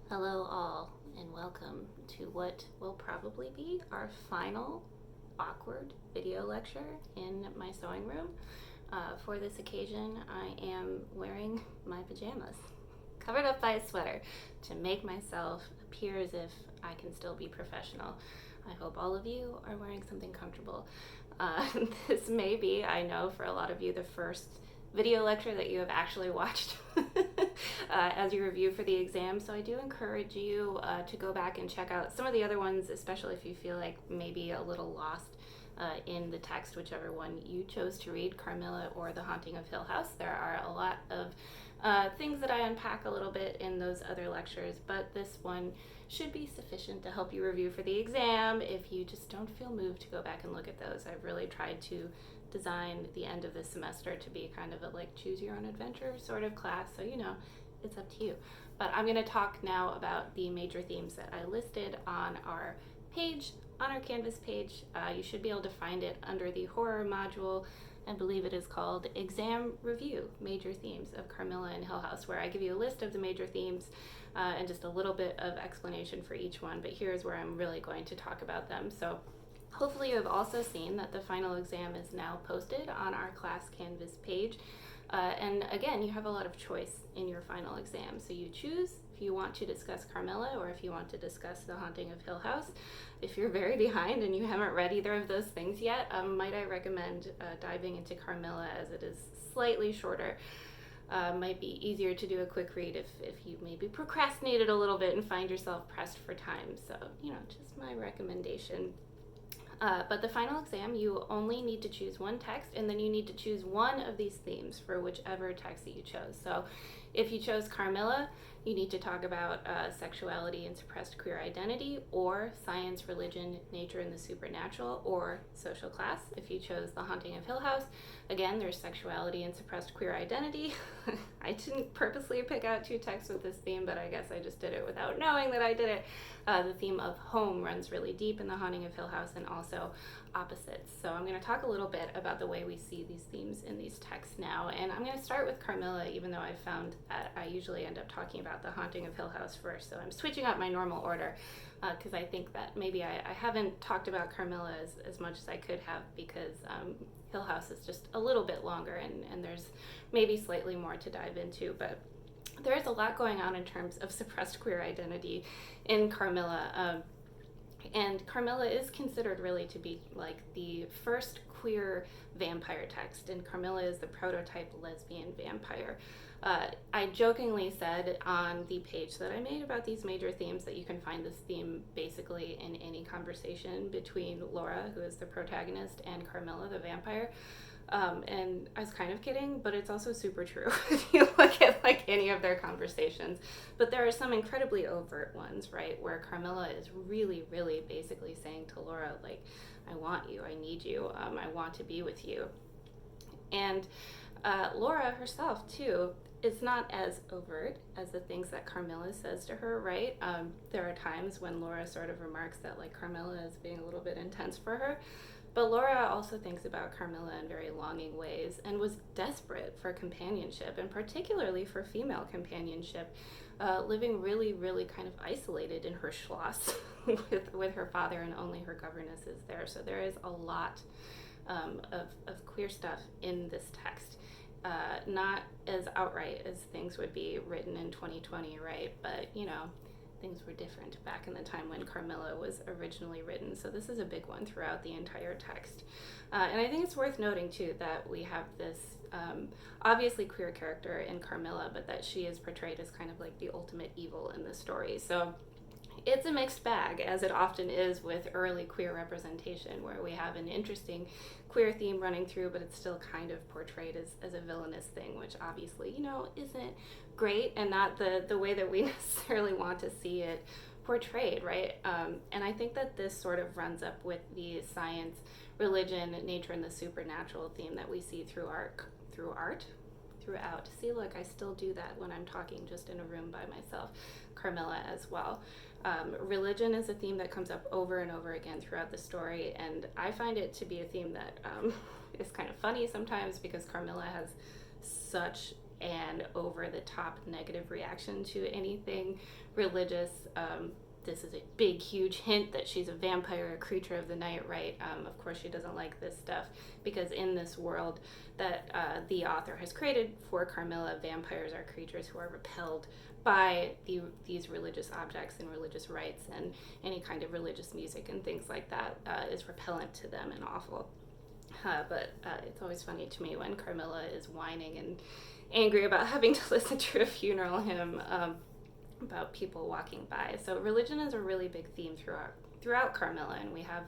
Hello, all, and welcome to what will probably be our final awkward video lecture in my sewing room. For this occasion, I am wearing my pajamas, covered up by a sweater, to make myself appear as if I can still be professional. I hope all of you are wearing something comfortable. Uh, this may be, I know, for a lot of you, the first video lecture that you have actually watched as you review for the exam. So I do encourage you to go back and check out some of the other ones, especially if you feel like maybe a little lost in the text, whichever one you chose to read, Carmilla or The Haunting of Hill House. There are a lot of things that I unpack a little bit in those other lectures, but this one should be sufficient to help you review for the exam if you just don't feel moved to go back and look at those. I've really tried to design the end of this semester to be kind of a like choose your own adventure sort of class, so it's up to you. But I'm going to talk now about the major themes that I listed on our page, on our Canvas page. You should be able to find it under the horror module. I believe it is called Exam Review, Major Themes of Carmilla and Hill House, where I give you a list of the major themes and just a little bit of explanation for each one. But here's where I'm really going to talk about them. So hopefully you have also seen that the final exam is now posted on our class Canvas page. And again, you have a lot of choice in your final exam. So you choose if you want to discuss Carmilla or if you want to discuss The Haunting of Hill House. If you're very behind and you haven't read either of those things yet, might I recommend diving into Carmilla, as it is slightly shorter. Might be easier to do a quick read if you maybe procrastinated a little bit and find yourself pressed for time. So, just my recommendation. But the final exam, you only need to choose one text, and then you need to choose one of these themes for whichever text that you chose. So if you chose Carmilla, you need to talk about sexuality and suppressed queer identity, or science, religion, nature, and the supernatural, or social class. If you chose The Haunting of Hill House, again, there's sexuality and suppressed queer identity. I didn't purposely pick out two texts with this theme, but I guess I just did it without knowing that I did it. The theme of home runs really deep in The Haunting of Hill House, and also opposites. So I'm going to talk a little bit about the way we see these themes in these texts now. And I'm going to start with Carmilla, even though I found that I usually end up talking about The Haunting of Hill House first. So I'm switching up my normal order because I think that maybe I haven't talked about Carmilla as much as I could have, because Hill House is just a little bit longer and there's maybe slightly more to dive into. But there is a lot going on in terms of suppressed queer identity in Carmilla. And Carmilla is considered really to be like the first queer vampire text, and Carmilla is the prototype lesbian vampire. I jokingly said on the page that I made about these major themes that you can find this theme basically in any conversation between Laura, who is the protagonist, and Carmilla, the vampire. And I was kind of kidding, but it's also super true if you look at like any of their conversations. But there are some incredibly overt ones, right, where Carmilla is really, really basically saying to Laura, like, I want you, I need you, I want to be with you. And Laura herself, too, is not as overt as the things that Carmilla says to her, right? There are times when Laura sort of remarks that like Carmilla is being a little bit intense for her. But Laura also thinks about Carmilla in very longing ways and was desperate for companionship, and particularly for female companionship, living really, really kind of isolated in her schloss with her father, and only her governess is there. So there is a lot of queer stuff in this text. Not as outright as things would be written in 2020, right? But, things were different back in the time when Carmilla was originally written. So this is a big one throughout the entire text. And I think it's worth noting, too, that we have this obviously queer character in Carmilla, but that she is portrayed as kind of like the ultimate evil in the story. So it's a mixed bag, as it often is with early queer representation, where we have an interesting queer theme running through, but it's still kind of portrayed as a villainous thing, which obviously, isn't great, and not the way that we necessarily want to see it portrayed, right? And I think that this sort of runs up with the science, religion, nature, and the supernatural theme that we see throughout. See, look, I still do that when I'm talking just in a room by myself. Carmilla as well. Religion is a theme that comes up over and over again throughout the story, and I find it to be a theme that is kind of funny sometimes, because Carmilla has such and over-the-top negative reaction to anything religious. This is a big, huge hint that she's a vampire, a creature of the night, right? Of course, she doesn't like this stuff because in this world that the author has created for Carmilla, vampires are creatures who are repelled by these religious objects and religious rites, and any kind of religious music and things like that is repellent to them and awful. But it's always funny to me when Carmilla is whining and angry about having to listen to a funeral hymn about people walking by. So religion is a really big theme throughout Carmilla, and we have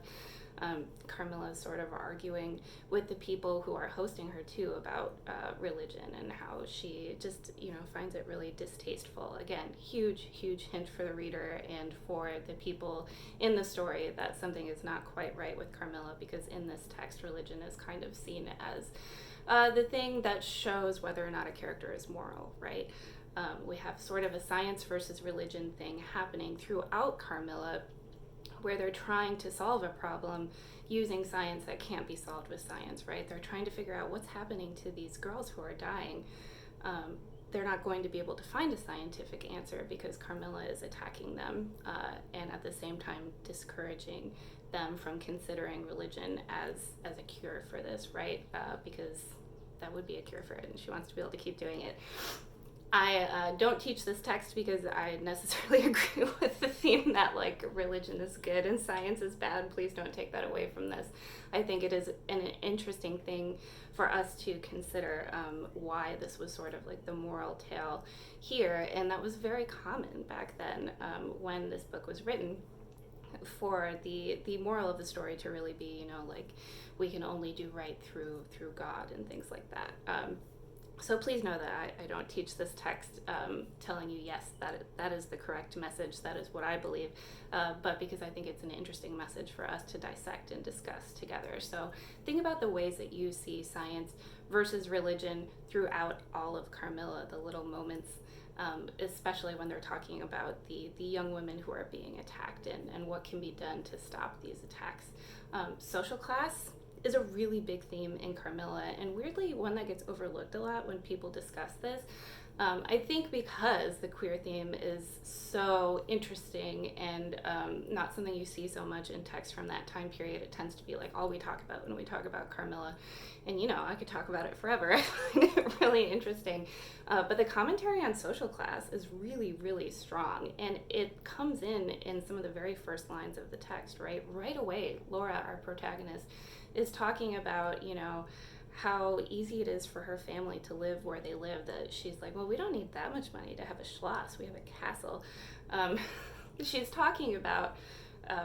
Carmilla sort of arguing with the people who are hosting her too about religion and how she just finds it really distasteful. Again, huge hint for the reader and for the people in the story that something is not quite right with Carmilla, because in this text religion is kind of seen as the thing that shows whether or not a character is moral, right? We have sort of a science versus religion thing happening throughout Carmilla, where they're trying to solve a problem using science that can't be solved with science, right? They're trying to figure out what's happening to these girls who are dying. They're not going to be able to find a scientific answer because Carmilla is attacking them and at the same time discouraging them from considering religion as a cure for this, right? Because that would be a cure for it, and she wants to be able to keep doing it. I don't teach this text because I necessarily agree with the theme that religion is good and science is bad. Please don't take that away from this. I think it is an interesting thing for us to consider why this was sort of like the moral tale here, and that was very common back then when this book was written, for the moral of the story to really be we can only do right through God and things like that. So please know that I don't teach this text telling you, yes, that is the correct message, that is what I believe, but because I think it's an interesting message for us to dissect and discuss together. So think about the ways that you see science versus religion throughout all of Carmilla, the little moments, especially when they're talking about the young women who are being attacked and what can be done to stop these attacks. Social class is a really big theme in Carmilla, and weirdly one that gets overlooked a lot when people discuss this. I think because the queer theme is so interesting and not something you see so much in text from that time period, it tends to be all we talk about when we talk about Carmilla. And I could talk about it forever. I find it really interesting. But the commentary on social class is really, really strong, and it comes in some of the very first lines of the text, right? Right away, Laura, our protagonist, is talking about, how easy it is for her family to live where they live, that she's like, well, we don't need that much money to have a schloss, we have a castle. She's talking about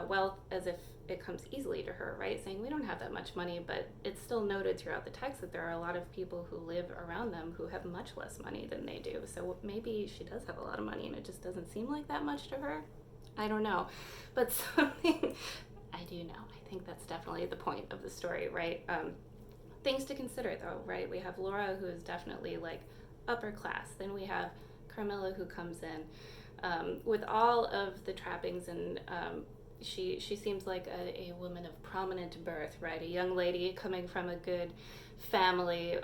wealth as if it comes easily to her, right? Saying we don't have that much money, but it's still noted throughout the text that there are a lot of people who live around them who have much less money than they do. So maybe she does have a lot of money and it just doesn't seem like that much to her. I don't know. But something I do know. I think that's definitely the point of the story, right? Things to consider, though, right? We have Laura, who is definitely upper class. Then we have Carmilla, who comes in with all of the trappings, and she seems like a woman of prominent birth, right? A young lady coming from a good family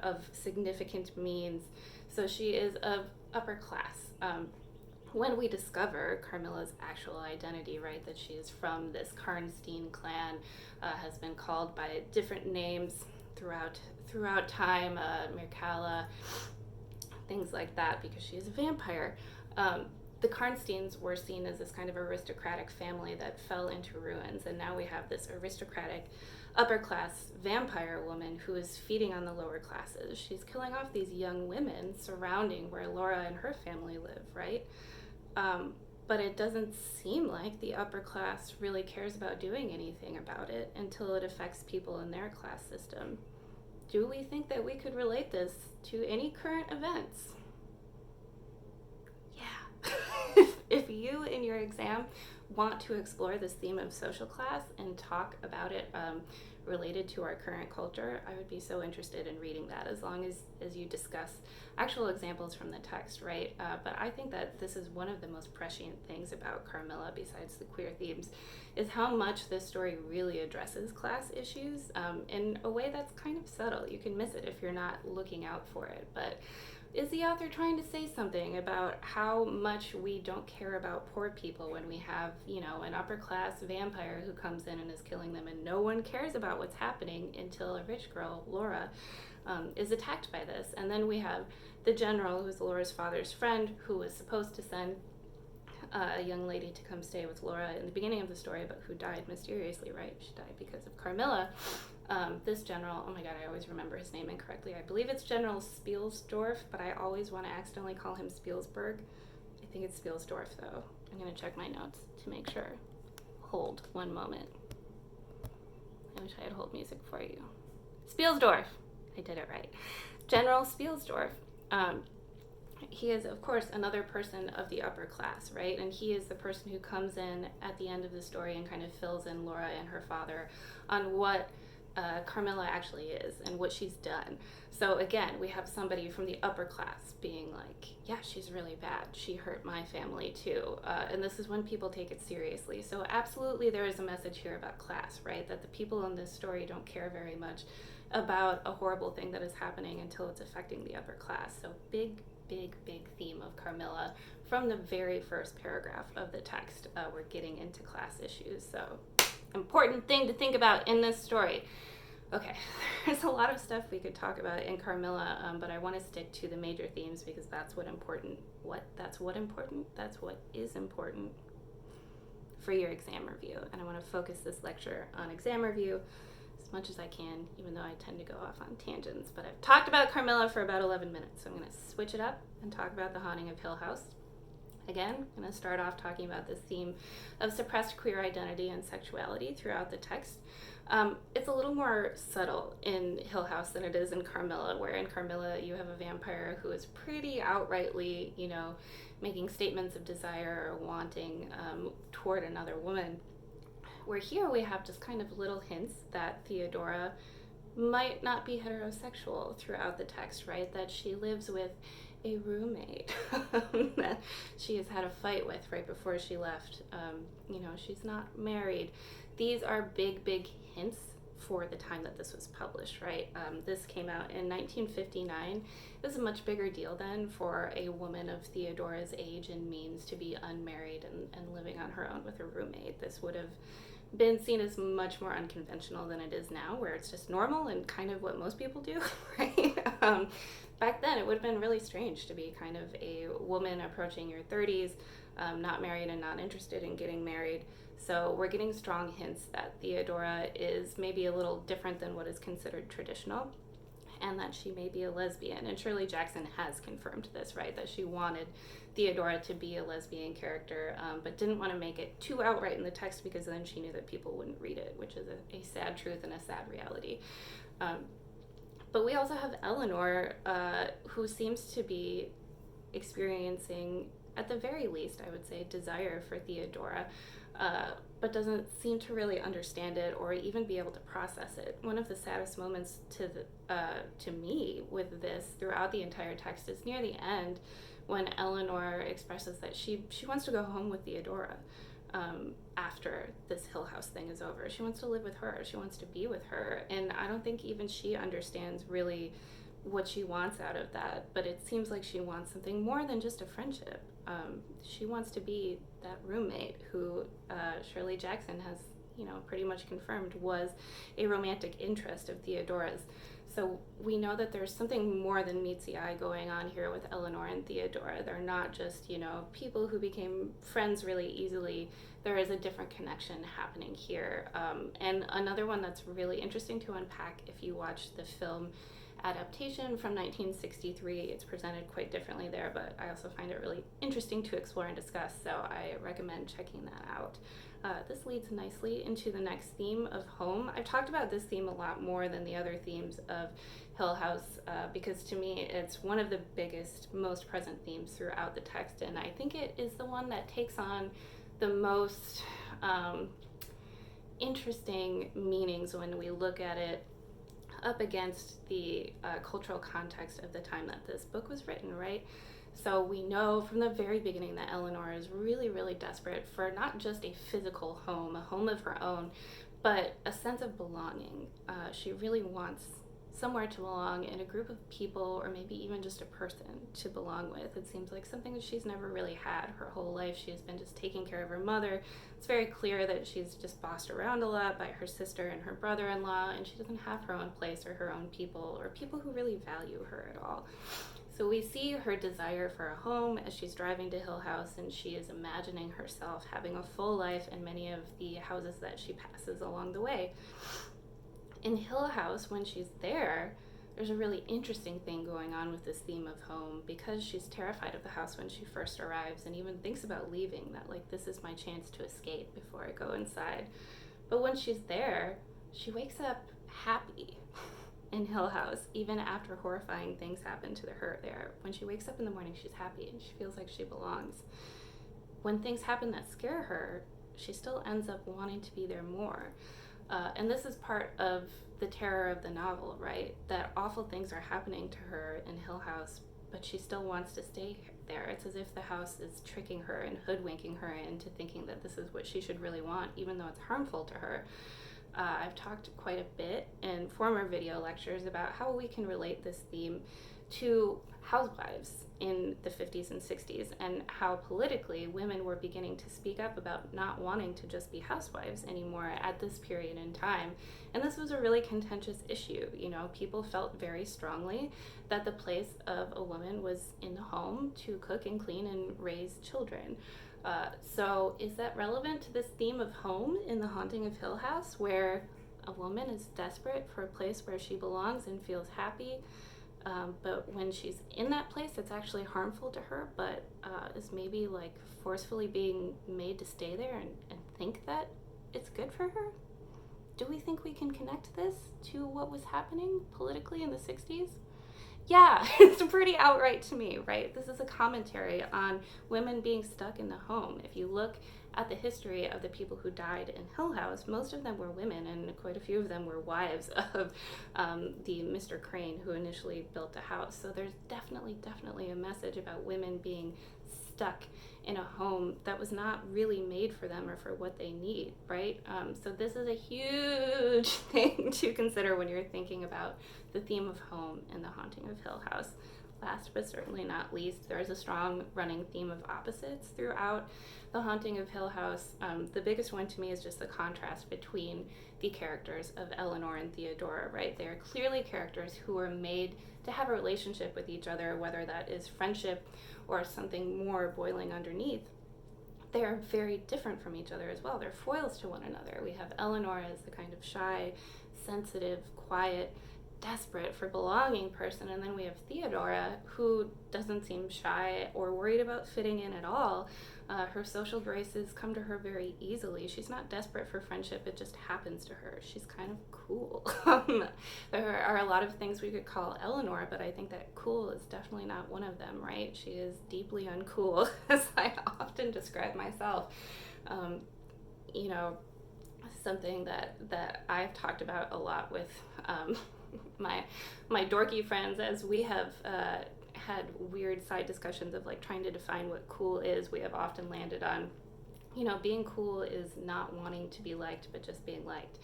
of significant means. So she is of upper class. When we discover Carmilla's actual identity, right, that she is from this Karnstein clan, has been called by different names throughout time, Mircalla, things like that, because she is a vampire. The Karnsteins were seen as this kind of aristocratic family that fell into ruins, and now we have this aristocratic upper-class vampire woman who is feeding on the lower classes. She's killing off these young women surrounding where Laura and her family live, right? But it doesn't seem like the upper class really cares about doing anything about it until it affects people in their class system. Do we think that we could relate this to any current events? Yeah. If you, in your exam, want to explore this theme of social class and talk about it related to our current culture, I would be so interested in reading that, as long as you discuss actual examples from the text, right? But I think that this is one of the most prescient things about Carmilla, besides the queer themes, is how much this story really addresses class issues in a way that's kind of subtle. You can miss it if you're not looking out for it, but is the author trying to say something about how much we don't care about poor people when we have, an upper class vampire who comes in and is killing them, and no one cares about what's happening until a rich girl, Laura, is attacked by this. And then we have the general, who's Laura's father's friend, who was supposed to send a young lady to come stay with Laura in the beginning of the story, but who died mysteriously, right? She died because of Carmilla. This general, oh my god, I always remember his name incorrectly. I believe it's General Spielsdorf, but I always want to accidentally call him Spielsberg. I think it's Spielsdorf, though. I'm going to check my notes to make sure. Hold one moment. I wish I had hold music for you. Spielsdorf! I did it right. General Spielsdorf. He is, of course, another person of the upper class, right? And he is the person who comes in at the end of the story and kind of fills in Laura and her father on what Carmilla actually is and what she's done. So again, we have somebody from the upper class being like, yeah, she's really bad. She hurt my family too. And this is when people take it seriously. So absolutely there is a message here about class, right? That the people in this story don't care very much about a horrible thing that is happening until it's affecting the upper class. So big theme of Carmilla from the very first paragraph of the text. We're getting into class issues. So important thing to think about in this story. Okay, there's a lot of stuff we could talk about in Carmilla, but I want to stick to the major themes because that's what is important for your exam review. And I want to focus this lecture on exam review as much as I can, even though I tend to go off on tangents. But I've talked about Carmilla for about 11 minutes, so I'm going to switch it up and talk about The Haunting of Hill House. Again, I'm going to start off talking about this theme of suppressed queer identity and sexuality throughout the text. It's a little more subtle in Hill House than it is in Carmilla, where in Carmilla you have a vampire who is pretty outrightly, making statements of desire or wanting toward another woman. Where here we have just kind of little hints that Theodora might not be heterosexual throughout the text, right? That she lives with a roommate that she has had a fight with right before she left. She's not married. These are big hints for the time that this was published, right? This came out in 1959. It was a much bigger deal then for a woman of Theodora's age and means to be unmarried and living on her own with a roommate. This would have been seen as much more unconventional than it is now, where it's just normal and kind of what most people do, right? Back then, it would have been really strange to be kind of a woman approaching your 30s, not married and not interested in getting married. So we're getting strong hints that Theodora is maybe a little different than what is considered traditional, and that she may be a lesbian. And Shirley Jackson has confirmed this, right? That she wanted Theodora to be a lesbian character, but didn't want to make it too outright in the text because then she knew that people wouldn't read it, which is a sad truth and a sad reality. But we also have Eleanor, who seems to be experiencing, at the very least, I would say, desire for Theodora, but doesn't seem to really understand it or even be able to process it. One of the saddest moments to me with this throughout the entire text is near the end, when Eleanor expresses that she wants to go home with Theodora after this Hill House thing is over. She wants to live with her. She wants to be with her. And I don't think even she understands really what she wants out of that, but it seems like she wants something more than just a friendship. She wants to be that roommate who Shirley Jackson has, pretty much confirmed was a romantic interest of Theodora's. So we know that there's something more than meets the eye going on here with Eleanor and Theodora. They're not just, people who became friends really easily. There is a different connection happening here. And another one that's really interesting to unpack if you watch the film adaptation from 1963. It's presented quite differently there, but I also find it really interesting to explore and discuss, so I recommend checking that out. This leads nicely into the next theme of home. I've talked about this theme a lot more than the other themes of Hill House because to me it's one of the biggest, most present themes throughout the text, and I think it is the one that takes on the most interesting meanings when we look at it up against the cultural context of the time that this book was written, right? So we know from the very beginning that Eleanor is really, really desperate for not just a physical home, a home of her own, but a sense of belonging. She really wants somewhere to belong, in a group of people, or maybe even just a person to belong with. It seems like something that she's never really had her whole life. She has been just taking care of her mother. It's very clear that she's just bossed around a lot by her sister and her brother-in-law, and she doesn't have her own place or her own people, or people who really value her at all. So we see her desire for a home as she's driving to Hill House, and she is imagining herself having a full life in many of the houses that she passes along the way. In Hill House, when she's there, there's a really interesting thing going on with this theme of home, because she's terrified of the house when she first arrives and even thinks about leaving, that like, this is my chance to escape before I go inside. But when she's there, she wakes up happy in Hill House, even after horrifying things happen to her there. When she wakes up in the morning, she's happy and she feels like she belongs. When things happen that scare her, she still ends up wanting to be there more. And this is part of the terror of the novel, right? That awful things are happening to her in Hill House, but she still wants to stay there. It's as if the house is tricking her and hoodwinking her into thinking that this is what she should really want, even though it's harmful to her. I've talked quite a bit in former video lectures about how we can relate this theme to housewives in the 50s and 60s, and how politically women were beginning to speak up about not wanting to just be housewives anymore at this period in time. And this was a really contentious issue. You know, people felt very strongly that the place of a woman was in the home to cook and clean and raise children. So is that relevant to this theme of home in The Haunting of Hill House, where a woman is desperate for a place where she belongs and feels happy, but when she's in that place, it's actually harmful to her, but is maybe like forcefully being made to stay there and think that it's good for her? Do we think we can connect this to what was happening politically in the 60s? Yeah, it's pretty outright to me, right? This is a commentary on women being stuck in the home. If you look at the history of the people who died in Hill House, most of them were women, and quite a few of them were wives of the Mr. Crane who initially built the house. So there's definitely a message about women being stuck in a home that was not really made for them or for what they need, right? So this is a huge thing to consider when you're thinking about the theme of home in The Haunting of Hill House. Last but certainly not least, there's a strong running theme of opposites throughout The Haunting of Hill House. The biggest one to me is just the contrast between the characters of Eleanor and Theodora, right? They are clearly characters who are made to have a relationship with each other, whether that is friendship or something more boiling underneath. They are very different from each other as well. They're foils to one another. We have Eleanor as the kind of shy, sensitive, quiet, desperate for belonging person, and then we have Theodora, who doesn't seem shy or worried about fitting in at all. Her social graces come to her very easily. She's not desperate for friendship, it just happens to her. She's kind of cool. There are a lot of things we could call Eleanor, but I think that cool is definitely not one of them, right? She is deeply uncool, as I often describe myself. You know, something that I've talked about a lot with my dorky friends, as we have had weird side discussions of like trying to define what cool is. We have often landed on, you know, being cool is not wanting to be liked but just being liked.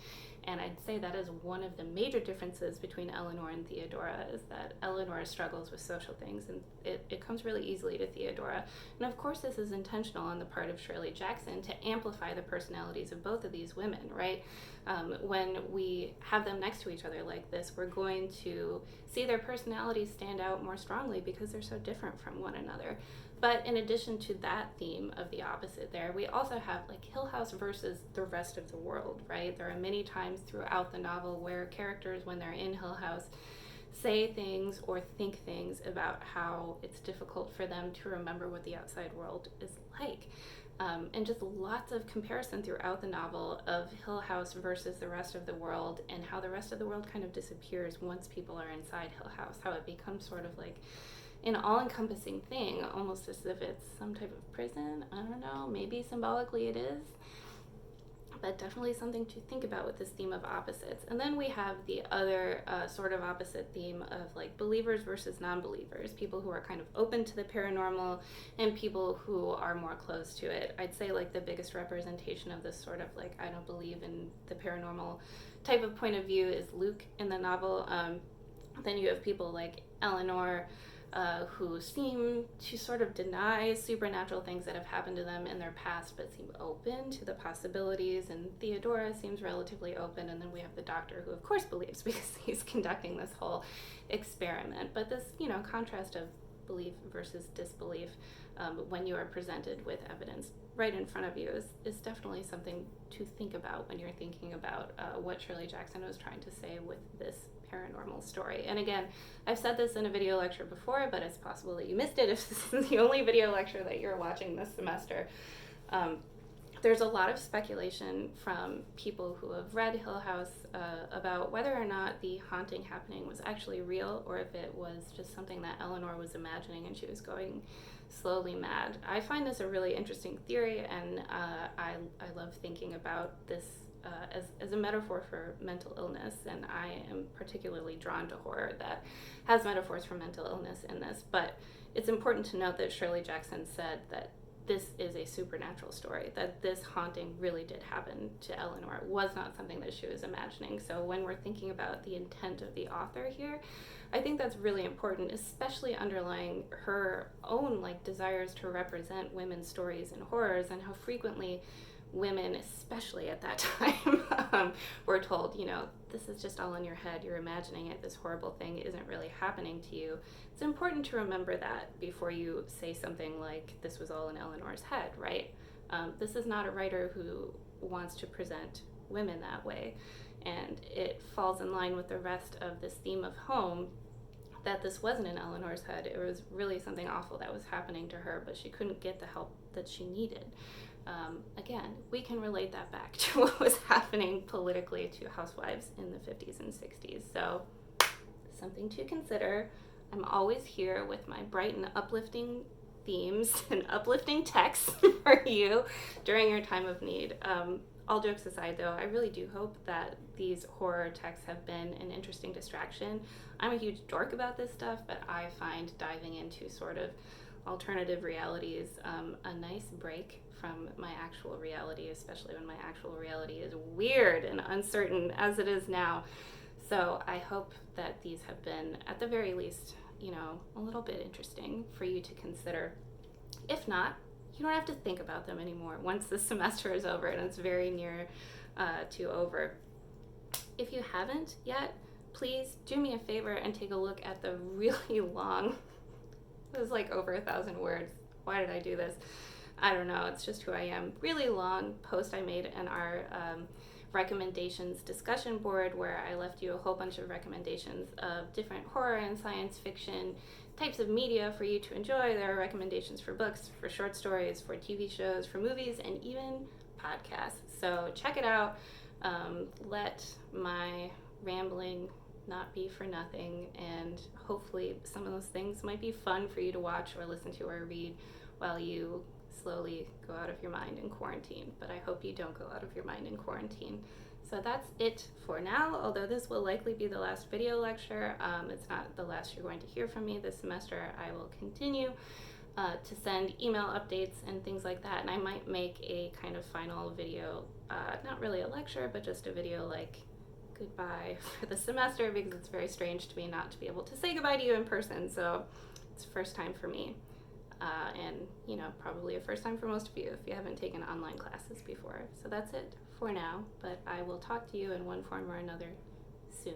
And I'd say that is one of the major differences between Eleanor and Theodora, is that Eleanor struggles with social things, and it comes really easily to Theodora. And of course this is intentional on the part of Shirley Jackson to amplify the personalities of both of these women, right? When we have them next to each other like this, we're going to see their personalities stand out more strongly because they're so different from one another. But in addition to that theme of the opposite there, we also have like Hill House versus the rest of the world, right? There are many times throughout the novel where characters, when they're in Hill House, say things or think things about how it's difficult for them to remember what the outside world is like. And just lots of comparison throughout the novel of Hill House versus the rest of the world, and how the rest of the world kind of disappears once people are inside Hill House, how it becomes sort of like an all-encompassing thing, almost as if it's some type of prison. I don't know, maybe symbolically it is, but definitely something to think about with this theme of opposites. And then we have the other sort of opposite theme of like believers versus non-believers, people who are kind of open to the paranormal and people who are more closed to it. I'd say like the biggest representation of this sort of like I don't believe in the paranormal type of point of view is Luke in the novel. Then you have people like Eleanor, who seem to sort of deny supernatural things that have happened to them in their past, but seem open to the possibilities. And Theodora seems relatively open. And then we have the doctor, who of course believes because he's conducting this whole experiment. But this, contrast of belief versus disbelief, when you are presented with evidence right in front of you, is definitely something to think about when you're thinking about what Shirley Jackson was trying to say with this paranormal story. And again, I've said this in a video lecture before, but it's possible that you missed it if this is the only video lecture that you're watching this semester. There's a lot of speculation from people who have read Hill House about whether or not the haunting happening was actually real, or if it was just something that Eleanor was imagining and she was going slowly mad. I find this a really interesting theory, and I love thinking about this as a metaphor for mental illness, and I am particularly drawn to horror that has metaphors for mental illness in this. But it's important to note that Shirley Jackson said that this is a supernatural story, that this haunting really did happen to Eleanor. It was not something that she was imagining. So when we're thinking about the intent of the author here, I think that's really important, especially underlying her own desires to represent women's stories and horrors, and how frequently women, especially at that time, were told, this is just all in your head, you're imagining it, this horrible thing isn't really happening to you. It's important to remember that before you say something like, this was all in Eleanor's head, right? This is not a writer who wants to present women that way, and it falls in line with the rest of this theme of home, that this wasn't in Eleanor's head. It was really something awful that was happening to her, but she couldn't get the help that she needed. Again, we can relate that back to what was happening politically to housewives in the 50s and 60s. So, something to consider. I'm always here with my bright and uplifting themes and uplifting texts for you during your time of need. All jokes aside, though, I really do hope that these horror texts have been an interesting distraction. I'm a huge dork about this stuff, but I find diving into sort of alternative realities a nice break from my actual reality, especially when my actual reality is weird and uncertain as it is now. So I hope that these have been, at the very least, a little bit interesting for you to consider. If not, you don't have to think about them anymore once the semester is over, and it's very near to over. If you haven't yet, please do me a favor and take a look at the really long, it was over 1,000 words. Why did I do this? I don't know. It's just who I am. Really long post I made in our recommendations discussion board, where I left you a whole bunch of recommendations of different horror and science fiction types of media for you to enjoy. There are recommendations for books, for short stories, for TV shows, for movies, and even podcasts. So check it out. Let my rambling not be for nothing, and hopefully some of those things might be fun for you to watch or listen to or read while you slowly go out of your mind in quarantine. But I hope you don't go out of your mind in quarantine. So that's it for now, although this will likely be the last video lecture. It's not the last you're going to hear from me this semester. I will continue to send email updates and things like that, and I might make a kind of final video, not really a lecture, but just a video goodbye for the semester, because it's very strange to me not to be able to say goodbye to you in person. So it's first time for me, and probably a first time for most of you if you haven't taken online classes before. So that's it for now, but I will talk to you in one form or another soon.